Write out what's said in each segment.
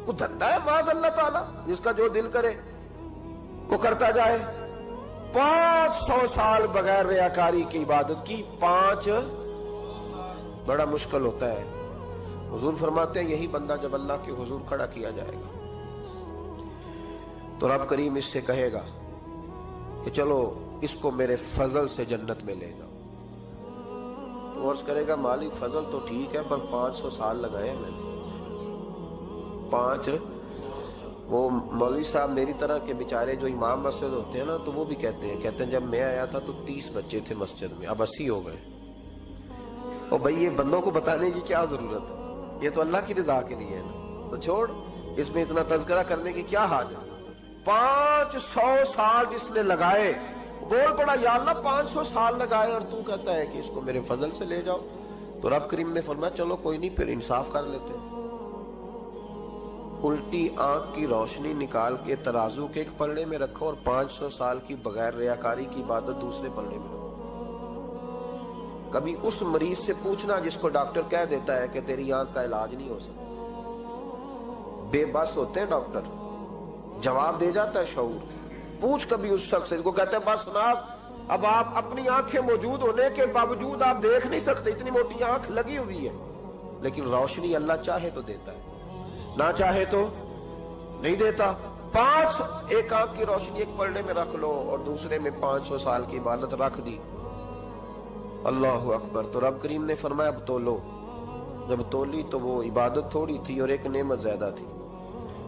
وہ دھندا ہے معاذ اللہ تعالی جس کا جو دل کرے وہ کرتا جائے. 500 سال بغیر ریاکاری کی عبادت کی، 5 بڑا مشکل ہوتا ہے. حضور فرماتے ہیں یہی بندہ جب اللہ کے حضور کھڑا کیا جائے گا تو رب کریم اس سے کہے گا کہ چلو اس کو میرے فضل سے جنت میں لے جاؤ. تو عرض کرے گا مالک فضل تو ٹھیک ہے پر 500 سال لگائے میں نے. 5 وہ مولوی صاحب میری طرح کے بیچارے جو امام مسجد ہوتے ہیں نا تو وہ بھی کہتے ہیں جب میں آیا تھا تو 30 بچے تھے مسجد میں، اب 80 ہو گئے. اور بھائی یہ بندوں کو بتانے کی کیا ضرورت ہے، یہ تو اللہ کی رضا کے لیے ہے نا، تو چھوڑ اس میں اتنا تذکرہ کرنے کی کیا حاجت. 500 سال جس نے لگائے بول پڑا یا اللہ 500 سال لگائے اور تو کہتا ہے کہ اس کو میرے فضل سے لے جاؤ. تو رب کریم نے فرمایا چلو کوئی نہیں پھر انصاف کر لیتے ہیں. الٹی آنکھ کی روشنی نکال کے ترازو کے ایک پلڑے میں رکھو اور 500 سال کی بغیر ریاکاری کی عبادت دوسرے پلڑے میں رکھو. کبھی اس مریض سے پوچھنا جس کو ڈاکٹر کہہ دیتا ہے کہ تیری آنکھ کا علاج نہیں ہو سکتا. بے بس ہوتے ہیں ڈاکٹر، جواب دے جاتا ہے شعور. پوچھ کبھی اس شخص سے کو کہتے ہیں بس جناب اب آپ اپنی آنکھیں موجود ہونے کے باوجود آپ دیکھ نہیں سکتے، اتنی موٹی آنکھ لگی ہوئی ہے، لیکن روشنی اللہ چاہے تو دیتا ہے، نہ چاہے تو نہیں دیتا. 5 ایک آنکھ کی روشنی ایک پلڑے میں رکھ لو اور دوسرے میں 500 سال کی عبادت رکھ دی. اللہ اکبر. تو رب کریم نے فرمایا اب تولو. جب تولی تو وہ عبادت تھوڑی تھی اور ایک نعمت زیادہ تھی.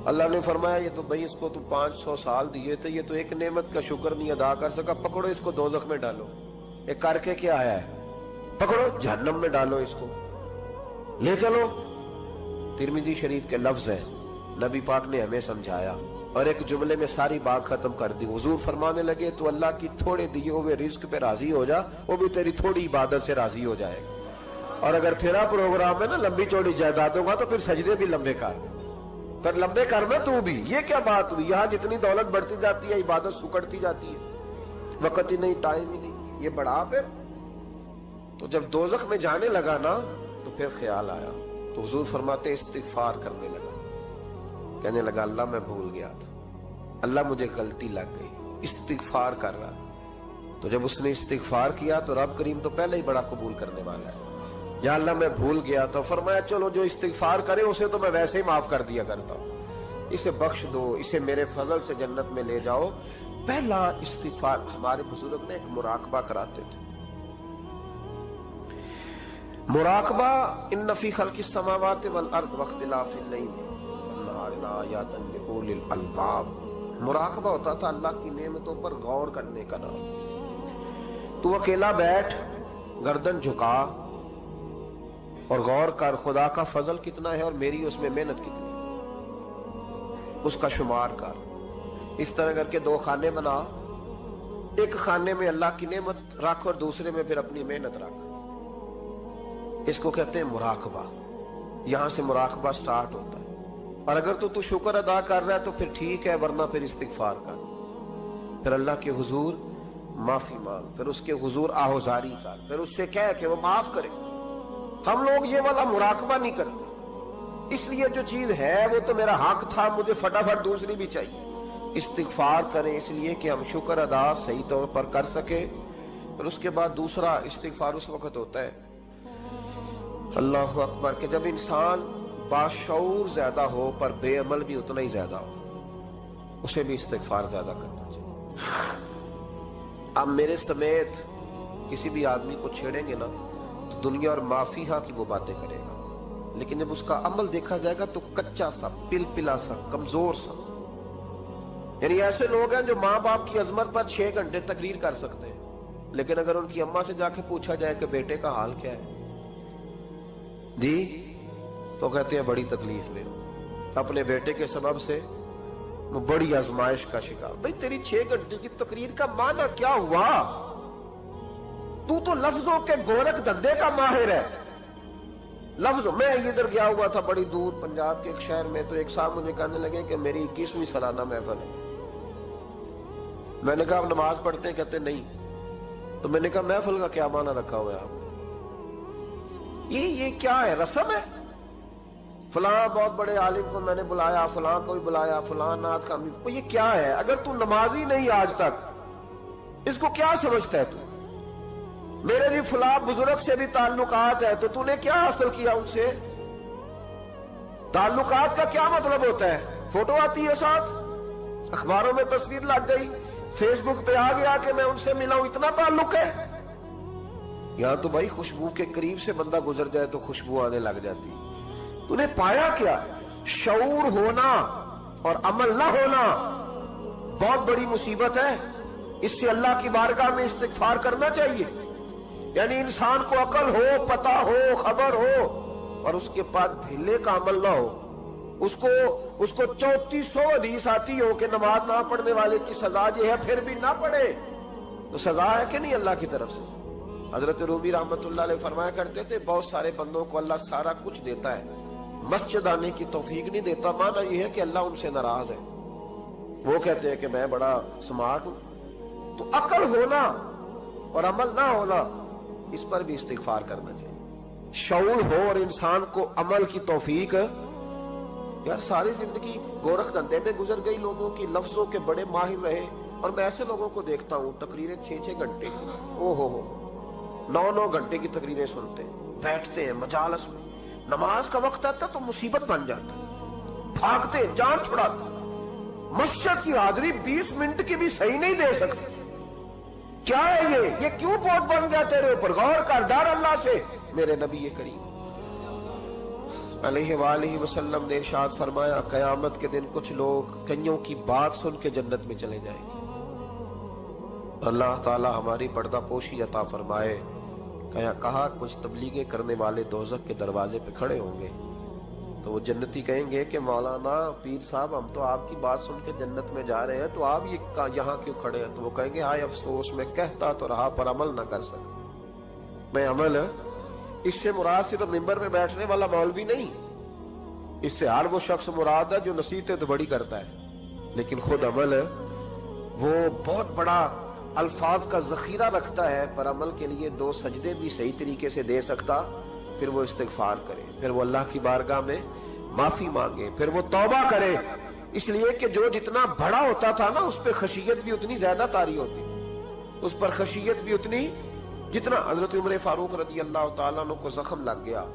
اللہ نے فرمایا یہ تو بھائی اس کو تو 500 سال دیے تھے، یہ تو ایک نعمت کا شکر نہیں ادا کر سکا، پکڑو اس کو دوزخ میں ڈالو. ایک کر کے کیا آیا ہے، پکڑو جہنم میں ڈالو، اس کو لے چلو. ترمذی شریف کے لفظ ہے، نبی پاک نے ہمیں سمجھایا اور ایک جملے میں ساری بات ختم کر دی. حضور فرمانے لگے تو اللہ کی تھوڑے دیے ہوئے رزق پہ راضی ہو جا، وہ بھی تیری تھوڑی عبادت سے راضی ہو جائے گا. اور اگر تیرا پروگرام ہے نا لمبی چوڑی جائیدادوں کا تو پھر سجدے بھی لمبے کر، پھر لمبے کرنا تو بھی. یہ کیا بات ہوئی، یہاں جتنی دولت بڑھتی جاتی ہے عبادت سکڑتی جاتی ہے، وقت ہی نہیں، ٹائم ہی نہیں، یہ بڑھا. پھر تو جب دوزخ میں جانے لگا نا تو پھر خیال آیا. تو حضور فرماتے استغفار کرنے لگا، کہنے لگا اللہ میں بھول گیا تھا، اللہ مجھے غلطی لگ گئی. استغفار کر رہا. تو جب اس نے استغفار کیا تو رب کریم تو پہلے ہی بڑا قبول کرنے والا ہے. یا اللہ میں بھول گیا تو فرمایا چلو جو استغفار کرے اسے تو میں ویسے ہی معاف کر دیا کرتا ہوں، اسے بخش دو، اسے میرے فضل سے جنت میں لے جاؤ. پہلا استغفار. ہمارے بزرگ نے ایک مراقبہ کراتے تھے. مراقبہ ان فی خلق السماوات والارض واختلاف اللیل والنہار لآیات لأولی الالباب. مراقبہ ہوتا تھا اللہ کی نعمتوں پر غور کرنے کا نام. تو اکیلا بیٹھ، گردن جھکا اور غور کر خدا کا فضل کتنا ہے اور میری اس میں محنت کتنی ہے، اس کا شمار کر. اس طرح کر کے 2 خانے بنا، ایک خانے میں اللہ کی نعمت رکھ اور دوسرے میں پھر اپنی محنت رکھ. اس کو کہتے ہیں مراقبہ. یہاں سے مراقبہ سٹارٹ ہوتا ہے. اور اگر تو شکر ادا کر رہا ہے تو پھر ٹھیک ہے، ورنہ پھر استغفار کر، پھر اللہ کے حضور معافی مانگ، پھر اس کے حضور آہوزاری کر، پھر اس سے کہہ کہ وہ معاف کرے. ہم لوگ یہ والا مراقبہ نہیں کرتے، اس لیے جو چیز ہے وہ تو میرا حق تھا، مجھے فٹافٹ دوسری بھی چاہیے. استغفار کریں اس لیے کہ ہم شکر ادا صحیح طور پر کر سکے. اور اس کے بعد دوسرا استغفار اس وقت ہوتا ہے اللہ اکبر کہ جب انسان باشعور زیادہ ہو پر بے عمل بھی اتنا ہی زیادہ ہو، اسے بھی استغفار زیادہ کرنا چاہیے. اب میرے سمیت کسی بھی آدمی کو چھیڑیں گے نا تو دنیا اور معافی ہاں کی وہ باتیں کرے گا، لیکن جب اس کا عمل دیکھا جائے گا تو کچا سا، پلپلا سا، کمزور سا. یعنی ایسے لوگ ہیں جو ماں باپ کی عظمت پر 6 گھنٹے تقریر کر سکتے ہیں، لیکن اگر ان کی اماں سے جا کے پوچھا جائے کہ بیٹے کا حال کیا ہے جی، تو کہتے ہیں بڑی تکلیف میں ہو، اپنے بیٹے کے سبب سے وہ بڑی آزمائش کا شکار. بھئی تیری 6 گھنٹے کی تقریر کا معنی کیا ہوا؟ تو لفظوں کے گورکھ دھندے کا ماہر ہے. لفظوں میں ادھر گیا ہوا تھا بڑی دور پنجاب کے ایک شہر میں، تو ایک صاحب مجھے کہنے لگے کہ میری 21ویں سالانہ محفل ہے. میں نے کہا آپ نماز پڑھتے ہیں؟ کہتے نہیں. تو میں نے کہا محفل کا کیا معنی رکھا ہوا ہے آپ؟ یہ کیا ہے، رسم ہے؟ فلاں بہت بڑے عالم کو میں نے بلایا، فلاں کو بھی بلایا، فلاں نعت کا بھی. یہ کیا ہے؟ اگر تو نمازی نہیں آج تک، اس کو کیا سمجھتا ہے تو؟ میرے بھی فلاں بزرگ سے بھی تعلقات ہے، تو نے کیا حاصل کیا ان سے؟ تعلقات کا کیا مطلب ہوتا ہے؟ فوٹو آتی ہے ساتھ، اخباروں میں تصویر لگ گئی، فیس بک پہ آ گیا کہ میں ان سے ملا ہوں، اتنا تعلق ہے؟ یہاں تو بھائی خوشبو کے قریب سے بندہ گزر جائے تو خوشبو آنے لگ جاتی. تو نے پایا کیا؟ شعور ہونا اور عمل نہ ہونا بہت بڑی مصیبت ہے. اس سے اللہ کی بارگاہ میں استغفار کرنا چاہیے. یعنی انسان کو عقل ہو، پتہ ہو، خبر ہو، اور اس کے پاس دھلے کا عمل نہ ہو. اس کو 3400 حدیث آتی ہو کہ نماز نہ پڑھنے والے کی سزا یہ ہے، پھر بھی نہ پڑھے تو سزا ہے کہ نہیں اللہ کی طرف سے؟ حضرت رومی رحمت اللہ علیہ فرمایا کرتے تھے بہت سارے بندوں کو اللہ سارا کچھ دیتا ہے، مسجد آنے کی توفیق نہیں دیتا. مانا یہ ہے کہ اللہ ان سے ناراض ہے. وہ کہتے ہیں کہ میں بڑا سمارٹ ہوں. تو عقل ہونا اور عمل نہ ہونا، اس پر بھی استغفار کرنا چاہیے. شعور ہو اور انسان کو عمل کی توفیق. یار ساری زندگی گورکھ دھندے میں گزر گئی لوگوں کی، لفظوں کے بڑے ماہر رہے، اور میں ایسے لوگوں کو دیکھتا ہوں تقریریں 6-6 گھنٹے، او ہو 9-9 گھنٹے کی تقریریں سنتے ہیں، بیٹھتے ہیں مجالس میں. نماز کا وقت آتا تو مصیبت بن جاتا، بھاگتے جان چھڑاتے. مسجد کی حاضری 20 منٹ کی بھی صحیح نہیں دے سکتے. کیا ہے یہ کیوں بوجھ بن گیا تیرے اوپر؟ غور کر، ڈر اللہ سے. میرے نبی کریم علیہ وآلہ وسلم نے ارشاد فرمایا قیامت کے دن کچھ لوگ کئیوں کی بات سن کے جنت میں چلے جائیں گے. اللہ تعالی ہماری پردہ پوشی عطا فرمائے. کہا کچھ تبلیغیں کرنے والے دوزخ کے دروازے پہ کھڑے ہوں گے تو وہ جنتی کہیں گے کہ مولانا پیر صاحب ہم تو آپ کی بات سن کے جنت میں جا رہے ہیں، تو آپ یہاں کیوں کھڑے ہیں؟ تو وہ کہیں گے ہائے افسوس، میں کہتا تو رہا پر عمل نہ کر سکا. میں عمل، اس سے مراد صرف ممبر میں بیٹھنے والا مولوی نہیں، اس سے ہر وہ شخص مراد ہے جو نصیحتیں تو بڑی کرتا ہے لیکن خود عمل وہ بہت بڑا الفاظ کا ذخیرہ رکھتا ہے، پر عمل کے لیے 2 سجدے بھی صحیح طریقے سے دے سکتا. پھر وہ استغفار کرے، پھر وہ اللہ کی بارگاہ میں معافی مانگے، پھر وہ توبہ کرے. اس لیے کہ جو جتنا بڑا ہوتا تھا نا، اس پہ خشیت بھی اتنی زیادہ طاری ہوتی، اس پر خشیت بھی اتنی جتنا. حضرت عمر فاروق رضی اللہ تعالیٰ عنہ کو زخم لگ گیا،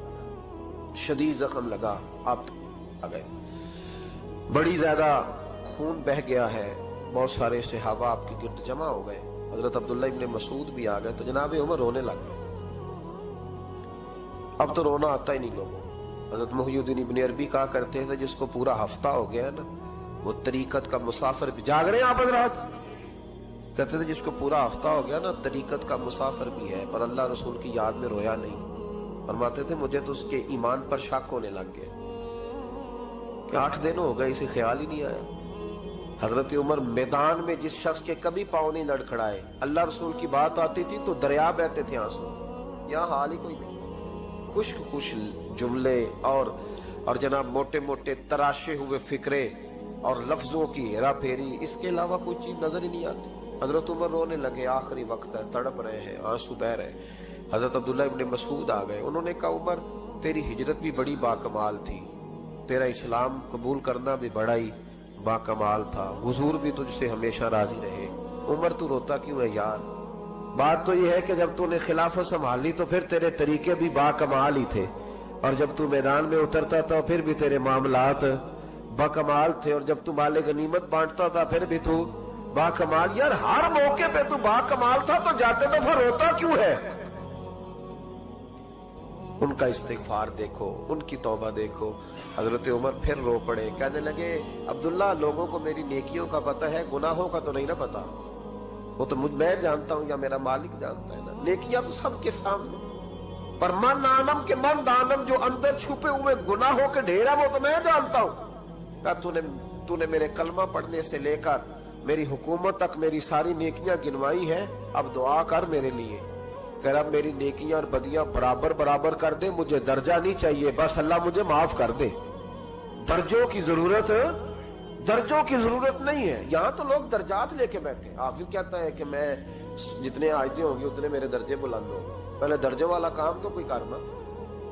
شدید زخم لگا، آپ آ گئے، بڑی زیادہ خون بہ گیا ہے. بہت سارے صحابہ آپ کے گرد جمع ہو گئے، حضرت عبداللہ ابن مسعود بھی آ گئے. تو جناب عمر رونے لگ گئے. اب تو رونا آتا ہی نہیں لوگوں. حضرت محی الدین ابن عربی کہا کرتے تھے جس کو پورا ہفتہ ہو گیا نا، وہ طریقت کا مسافر بھی. جاگ رہے ہیں آپ حضرات؟ کہتے تھے جس کو پورا ہفتہ ہو گیا نا، طریقت کا مسافر بھی ہے پر اللہ رسول کی یاد میں رویا نہیں. فرماتے تھے مجھے تو اس کے ایمان پر شک ہونے لگ گیا کہ 8 دن ہو گئے اسے خیال ہی نہیں آیا. حضرت عمر میدان میں جس شخص کے کبھی پاؤں نہیں لڑکھڑائے، اللہ رسول کی بات آتی تھی تو دریا بہتے تھے آنسو. یہاں حال ہی کوئی نہیں. خشک جملے اور جناب موٹے موٹے تراشے ہوئے فکرے اور لفظوں کی ہیرا پھیری، اس کے علاوہ کوئی چیز نظر ہی نہیں آتی. حضرت عمر رونے لگے، آخری وقت ہے، تڑپ رہے ہیں، آنسو بہ رہے. حضرت عبداللہ ابن مسعود آ گئے. انہوں نے کہا عمر تیری ہجرت بھی بڑی باکمال تھی، تیرا اسلام قبول کرنا بھی بڑا ہی باکمال تھا، حضور بھی تجھ سے ہمیشہ راضی رہے. عمر تو روتا کیوں ہے یار؟ بات تو یہ ہے کہ جب تو نے خلافت سنبھالی تو پھر تیرے طریقے بھی باکمال ہی تھے، اور جب تو میدان میں اترتا تھا پھر بھی تیرے معاملات باکمال تھے، اور جب تو مال غنیمت بانٹتا تھا پھر بھی تو باکمال. یار ہر موقع پہ تو باکمال تھا، تو جاتے تو پھر روتا کیوں ہے؟ ان کا استغفار دیکھو، ان کی توبہ دیکھو. حضرت عمر پھر رو پڑے، کہنے لگے عبداللہ لوگوں کو میری نیکیوں کا پتہ ہے، گناہوں کا تو نہیں نا پتا. وہ تو میں جانتا ہوں یا میرا مالک جانتا ہے نا. نیکیاں تو سب کے سامنے، پر من آنم کے من دانم، جو اندر چھپے ہوئے گناہوں کے ڈھیر ہے وہ تو میں جانتا ہوں. کہا تو نے میرے کلمہ پڑھنے سے لے کر میری حکومت تک میری ساری نیکیاں گنوائی ہیں، اب دعا کر میرے لیے. کہہ رہا میری نیکیاں اور بدیاں برابر برابر کر دے، مجھے درجہ نہیں چاہیے، بس اللہ مجھے معاف کر دے. درجوں کی ضرورت نہیں ہے. یہاں تو لوگ درجات لے کے بیٹھے. حافظ کہتا ہے کہ میں جتنے آیتیں ہوں گی اتنے میرے درجے بلند ہوں گے. پہلے درجوں والا کام تو کوئی کرنا.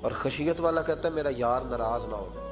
اور خشیت والا کہتا ہے میرا یار ناراض نہ ہو جائے.